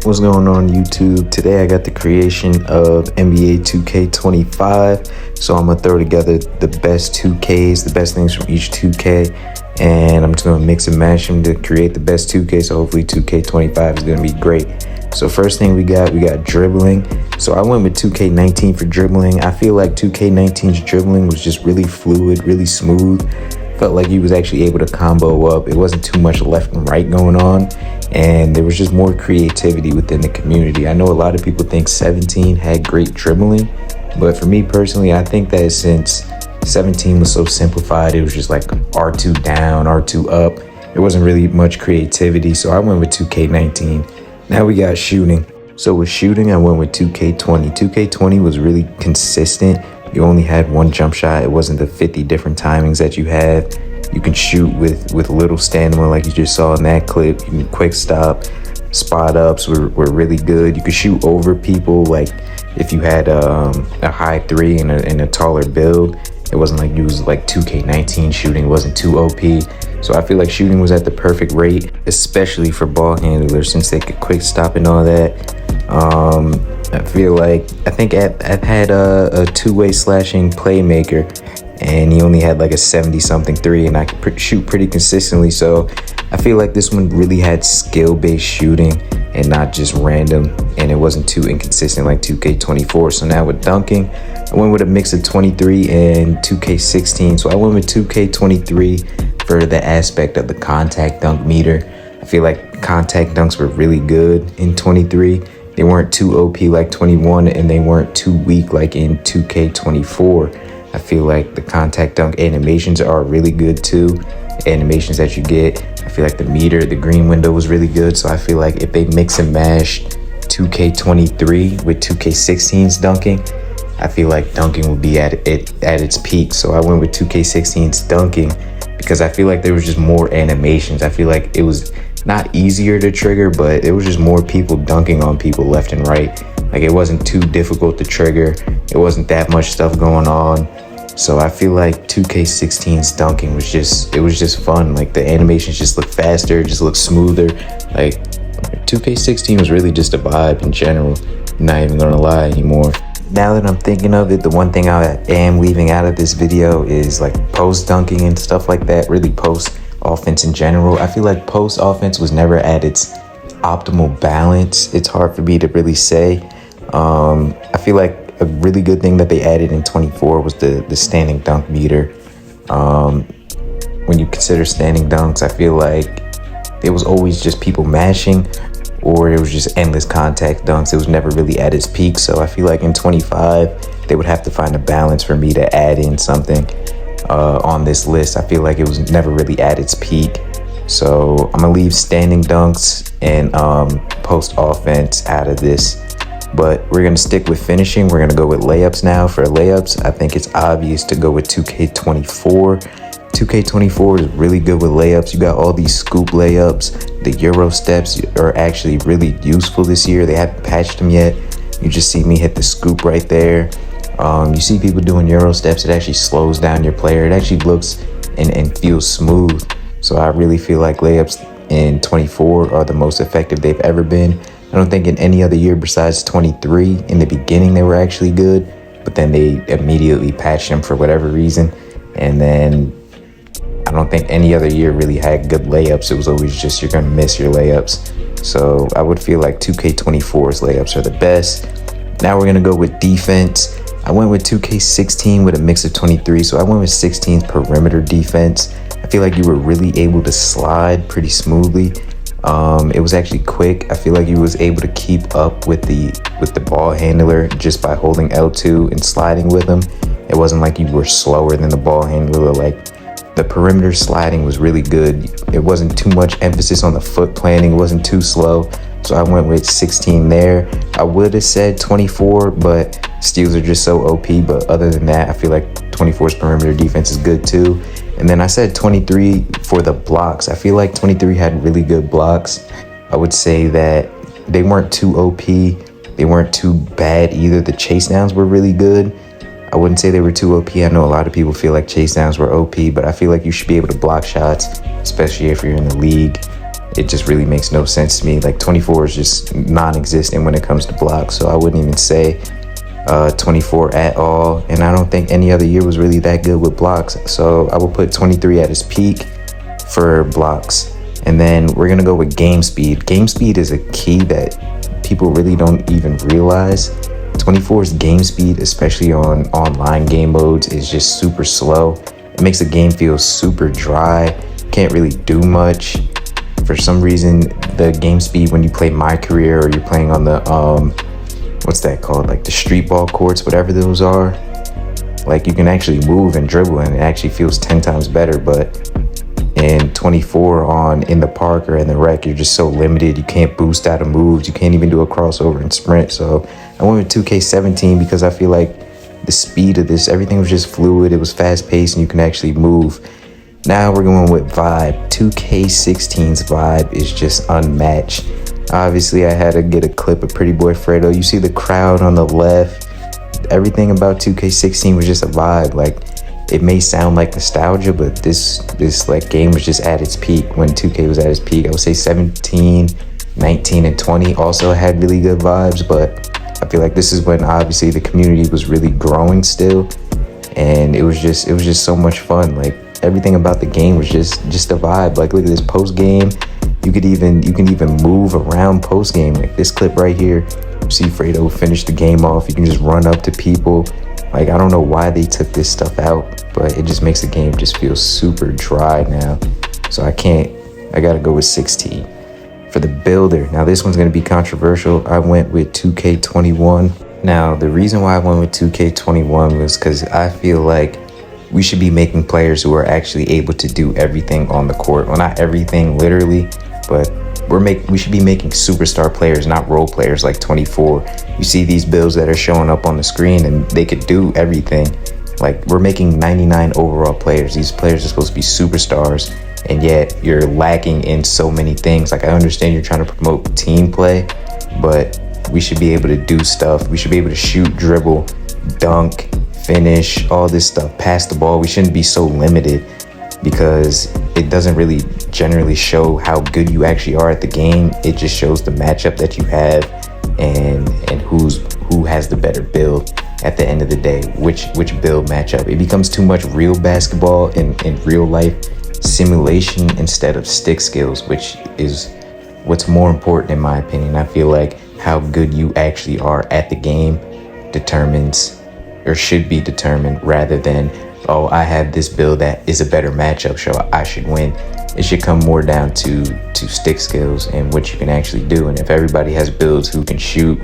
What's going on YouTube? Today I got the creation of NBA 2K25. So I'm gonna throw together the best 2Ks, the best things from each 2K, and I'm just gonna mix and match them to create the best 2K. So hopefully 2K25 is gonna be great. So first thing we got dribbling. So I went with 2K19 for dribbling. I feel like 2K19's dribbling was just really fluid, really smooth. Felt like he was actually able to combo up. It wasn't too much left and right going on, and there was just more creativity within the community. I know a lot of people think 17 had great dribbling, but for me personally, I think that since 17 was so simplified, it was just like R2 down, R2 up. There wasn't really much creativity, so I went with 2K19. Now we got shooting. So with shooting, I went with 2K20. 2K20 was really consistent. You only had one jump shot. It wasn't the 50 different timings that you had. You can shoot with little stamina like you just saw in that clip. You can quick stop. Spot ups were really good. You could shoot over people, like if you had a high three and a taller build. It wasn't like you was like 2K19 shooting. It wasn't too OP. So I feel like shooting was at the perfect rate, especially for ball handlers since they could quick stop and all that. I feel like I've had a two-way slashing playmaker, and he only had like a 70-something three, and I could shoot pretty consistently. So I feel like this one really had skill-based shooting and not just random, and it wasn't too inconsistent like 2K24. So now with dunking, I went with a mix of 23 and 2K16. So I went with 2K23 for the aspect of the contact dunk meter. I feel like contact dunks were really good in 23. They weren't too OP like 21, and they weren't too weak like in 2K24. I feel like the contact dunk animations are really good too. Animations that you get. I feel like the meter, the green window was really good. So I feel like if they mix and mash 2K23 with 2K16's dunking, I feel like dunking would be at its peak. So I went with 2K16's dunking because I feel like there was just more animations. I feel like it was not easier to trigger, but it was just more people dunking on people left and right. Like it wasn't too difficult to trigger. It wasn't that much stuff going on. So I feel like 2K16's dunking was just fun. Like the animations just looked faster, just looked smoother. Like 2K16 was really just a vibe in general. Not even gonna lie anymore. Now that I'm thinking of it, the one thing I am leaving out of this video is like post dunking and stuff like that. Really post offense in general. I feel like post offense was never at its optimal balance. It's hard for me to really say. I feel like a really good thing that they added in 24 was the standing dunk meter. When you consider standing dunks, I feel like it was always just people mashing, or it was just endless contact dunks. It was never really at its peak. So I feel like in 25, they would have to find a balance for me to add in something on this list. I feel like it was never really at its peak. So I'm gonna leave standing dunks and post offense out of this. But we're gonna stick with finishing. We're gonna go with layups now. For layups, I think it's obvious to go with 2K24. 2K24 is really good with layups. You got all these scoop layups. The Euro steps are actually really useful this year. They haven't patched them yet. You just see me hit the scoop right there. You see people doing Euro steps. It actually slows down your player. It actually looks and feels smooth. So I really feel like layups in 24 are the most effective they've ever been. I don't think in any other year besides 23, in the beginning they were actually good, but then they immediately patched them for whatever reason. And then I don't think any other year really had good layups. It was always just you're gonna miss your layups. So I would feel like 2K24's layups are the best. Now we're gonna go with defense. I went with 2K16 with a mix of 23, so I went with 16's perimeter defense. I feel like you were really able to slide pretty smoothly. It was actually quick. I feel like you was able to keep up with the ball handler just by holding L2 and sliding with him. It wasn't like you were slower than the ball handler. Like the perimeter sliding was really good. It wasn't too much emphasis on the foot planning. It wasn't too slow. So I went with 16 there. I would have said 24, but steals are just so OP. But other than that, I feel like 24's perimeter defense is good too. And then I said 23 for the blocks. I feel like 23 had really good blocks. I would say that they weren't too OP. They weren't too bad either. The chase downs were really good. I wouldn't say they were too OP. I know a lot of people feel like chase downs were OP, but I feel like you should be able to block shots, especially if you're in the league. it just really makes no sense to me. Like 24 is just non-existent when it comes to blocks, so I wouldn't even say 24 at all. And I don't think any other year was really that good with blocks, so I will put 23 at its peak for blocks. And then we're gonna go with game speed. Game speed is a key that people really don't even realize. 24's game speed, especially on online game modes, is just super slow. It makes the game feel super dry. Can't really do much. For some reason, the game speed when you play My Career or you're playing on the what's that called, like the street ball courts, whatever those are, like you can actually move and dribble and it actually feels 10 times better. But in 24 on in the park or in the rec, you're just so limited. You can't boost out of moves. You can't even do a crossover and sprint. So I went with 2K17 because I feel like the speed of this, everything was just fluid. It was fast paced and you can actually move. Now we're going with vibe. 2K16's vibe is just unmatched. Obviously, I had to get a clip of Pretty Boy Fredo. You see the crowd on the left. Everything about 2K16 was just a vibe. Like, it may sound like nostalgia, but this like game was just at its peak when 2K was at its peak. I would say 17, 19, and 20 also had really good vibes, but I feel like this is when obviously the community was really growing still, and it was just so much fun. Like, everything about the game was just a vibe. Like, look at this post game. You can even move around post game. Like this clip right here, you see Fredo finish the game off. You can just run up to people. Like, I don't know why they took this stuff out, but it just makes the game just feel super dry now. So I gotta go with 16. For the builder, now this one's gonna be controversial. I went with 2K21. Now, the reason why I went with 2K21 was because I feel like we should be making players who are actually able to do everything on the court. Well, not everything literally, but we should be making superstar players, not role players like 24. You see these builds that are showing up on the screen and they could do everything. Like, we're making 99 overall players. These players are supposed to be superstars, and yet you're lacking in so many things. Like, I understand you're trying to promote team play, but we should be able to do stuff. We should be able to shoot, dribble, dunk, finish, all this stuff, pass the ball. We shouldn't be so limited, because it doesn't really generally show how good you actually are at the game. It just shows the matchup that you have and who has the better build at the end of the day, which build matchup. It becomes too much real basketball in real life simulation instead of stick skills, which is what's more important in my opinion. I feel like how good you actually are at the game determines, or should be determined, rather than, oh, I have this build that is a better matchup, so I should win. It should come more down to stick skills and what you can actually do. And if everybody has builds who can shoot,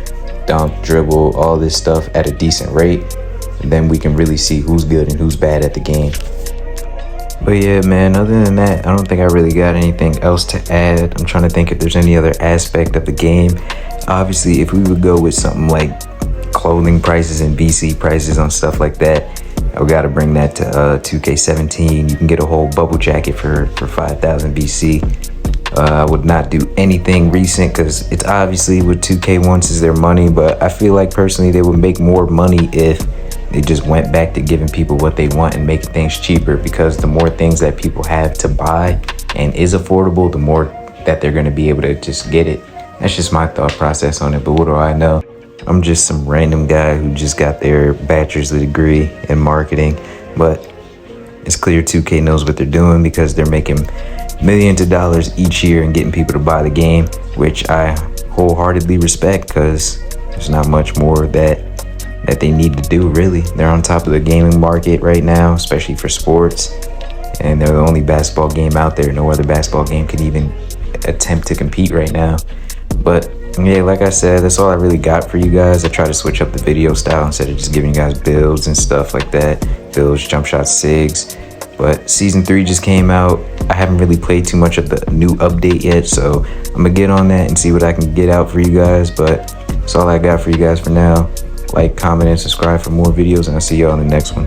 dunk, dribble, all this stuff at a decent rate, then we can really see who's good and who's bad at the game. But yeah, man, other than that, I don't think I really got anything else to add. I'm trying to think if there's any other aspect of the game. Obviously, if we would go with something like clothing prices and BC prices on stuff like that, I gotta bring that to 2K17. You can get a whole bubble jacket for 5,000 BC. I would not do anything recent because it's obviously what 2K wants is their money, but I feel like personally they would make more money if they just went back to giving people what they want and making things cheaper, because the more things that people have to buy and is affordable, the more that they're gonna be able to just get it. That's just my thought process on it, but what do I know? I'm just some random guy who just got their bachelor's degree in marketing, but it's clear 2K knows what they're doing because they're making millions of dollars each year and getting people to buy the game, which I wholeheartedly respect, because there's not much more that they need to do, really. They're on top of the gaming market right now, especially for sports, and they're the only basketball game out there. No other basketball game can even attempt to compete right now. But yeah, like I said, that's all I really got for you guys. I try to switch up the video style instead of just giving you guys builds and stuff like that. Builds, jump shots, SIGs. But season 3 just came out. I haven't really played too much of the new update yet, so I'm gonna get on that and see what I can get out for you guys. But that's all I got for you guys for now. Like, comment, and subscribe for more videos, and I'll see y'all in the next one.